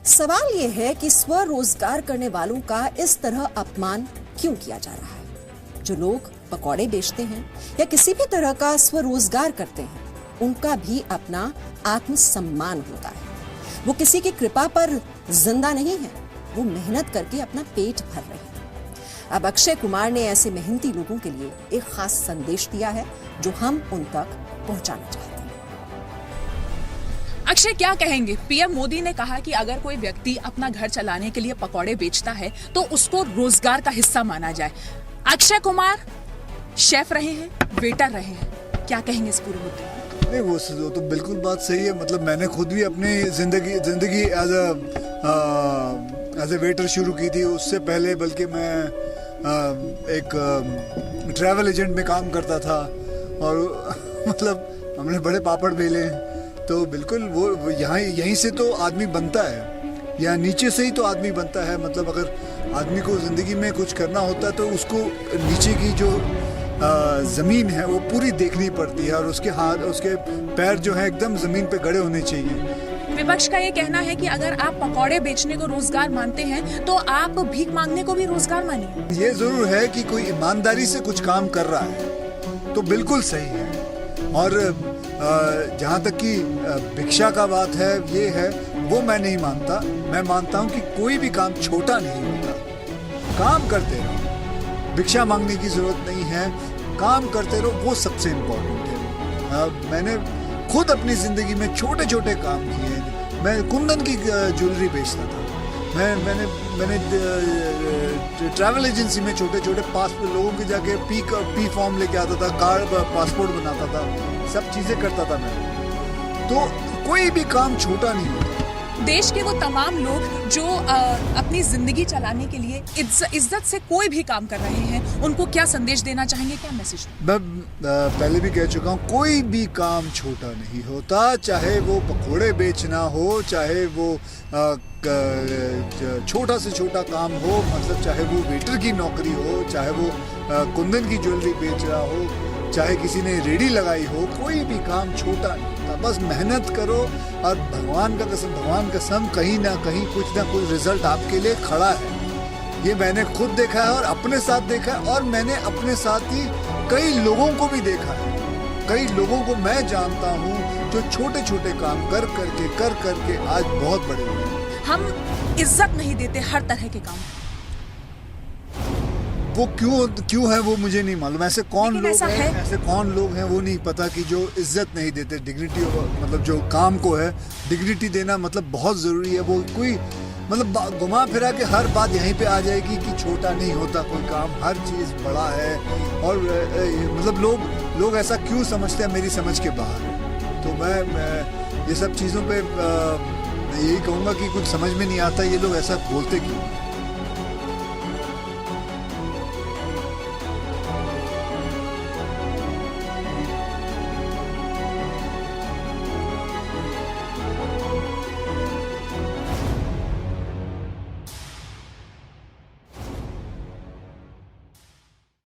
सवाल यह है कि स्वरोजगार करने वालों का इस तरह अपमान क्यों किया जा रहा है। जो लोग पकौड़े बेचते हैं या किसी भी तरह का स्वरोजगार करते हैं, उनका भी अपना आत्मसम्मान होता है। वो किसी की कृपा पर जिंदा नहीं है, वो मेहनत करके अपना पेट भर रहे हैं। अब अक्षय कुमार ने ऐसे मेहनती लोगों के लिए एक खास संदेश दिया है जो हम उन तक पहुंचाना चाहते हैं। अक्षय, क्या कहेंगे? पीएम मोदी ने कहा कि अगर कोई व्यक्ति अपना घर चलाने के लिए पकौड़े बेचता है तो उसको रोजगार का हिस्सा माना जाए। अक्षय कुमार शेफ रहे हैं, वेटर रहे हैं, क्या कहेंगे इस पूरे मुद्दे पर? नहीं, वो तो बिल्कुल बात सही है। मतलब मैंने खुद भी अपनी जिंदगी एज ए वेटर शुरू की थी। उससे पहले बल्कि मैं एक ट्रैवल एजेंट में काम करता था और मतलब हमने बड़े पापड़ बेले हैं। तो बिल्कुल वो यहीं से तो आदमी बनता है, या नीचे से ही तो आदमी बनता है। मतलब अगर आदमी को ज़िंदगी में कुछ करना होता है तो उसको नीचे की जो ज़मीन है वो पूरी देखनी पड़ती है और उसके हाथ उसके पैर जो है एकदम ज़मीन पे गड़े होने चाहिए। विपक्ष का ये कहना है कि अगर आप पकौड़े बेचने को रोजगार मानते हैं तो आप भीख मांगने को भी रोजगार मानिए। ये ज़रूर है कि कोई ईमानदारी से कुछ काम कर रहा है तो बिल्कुल सही है। और जहाँ तक कि भिक्षा का बात है, ये है, वो मैं नहीं मानता। मैं मानता हूँ कि कोई भी काम छोटा नहीं होता। काम करते रहो, भिक्षा मांगने की जरूरत नहीं है, काम करते रहो, वो सबसे इम्पोर्टेंट है। मैंने खुद अपनी ज़िंदगी में छोटे छोटे काम किए। मैं कुंदन की ज्वेलरी बेचता था। मैंने ट्रैवल एजेंसी में छोटे छोटे लोगों के जाके पी फॉर्म लेके आता था, कार्ड पासपोर्ट बनाता था, सब चीज़ें करता था मैं। तो कोई भी काम छोटा नहीं होता। देश के वो तमाम लोग जो अपनी जिंदगी चलाने के लिए इज्जत से कोई भी काम कर रहे हैं, उनको क्या संदेश देना चाहेंगे, क्या मैसेज? मैं पहले भी कह चुका हूँ, कोई भी काम छोटा नहीं होता। चाहे वो पकोड़े बेचना हो, चाहे वो छोटा से छोटा काम हो, मतलब चाहे वो वेटर की नौकरी हो, चाहे वो कुंदन की ज्वेलरी बेच रहा हो, चाहे किसी ने रेडी लगाई हो, कोई भी काम छोटा नहीं होता। बस मेहनत करो और भगवान कसम कहीं ना कहीं कुछ ना कुछ रिजल्ट आपके लिए खड़ा है। ये मैंने खुद देखा है और अपने साथ देखा है, और मैंने अपने साथ ही कई लोगों को भी देखा है। कई लोगों को मैं जानता हूँ जो छोटे छोटे काम कर करके आज बहुत बड़े हुए हैं। हम इज्जत नहीं देते हर तरह के काम। वो क्यों है वो मुझे नहीं मालूम। ऐसे कौन लोग हैं वो नहीं पता कि जो इज्जत नहीं देते। डिग्निटी, मतलब जो काम को है डिग्निटी देना मतलब बहुत ज़रूरी है। वो कोई मतलब घुमा फिरा के हर बात यहीं पे आ जाएगी कि छोटा नहीं होता कोई काम, हर चीज़ बड़ा है। और मतलब लोग ऐसा क्यों समझते हैं, मेरी समझ के बाहर है। तो मैं ये सब चीज़ों पे यही कहूँगा कि कुछ समझ में नहीं आता ये लोग ऐसा बोलते क्यों।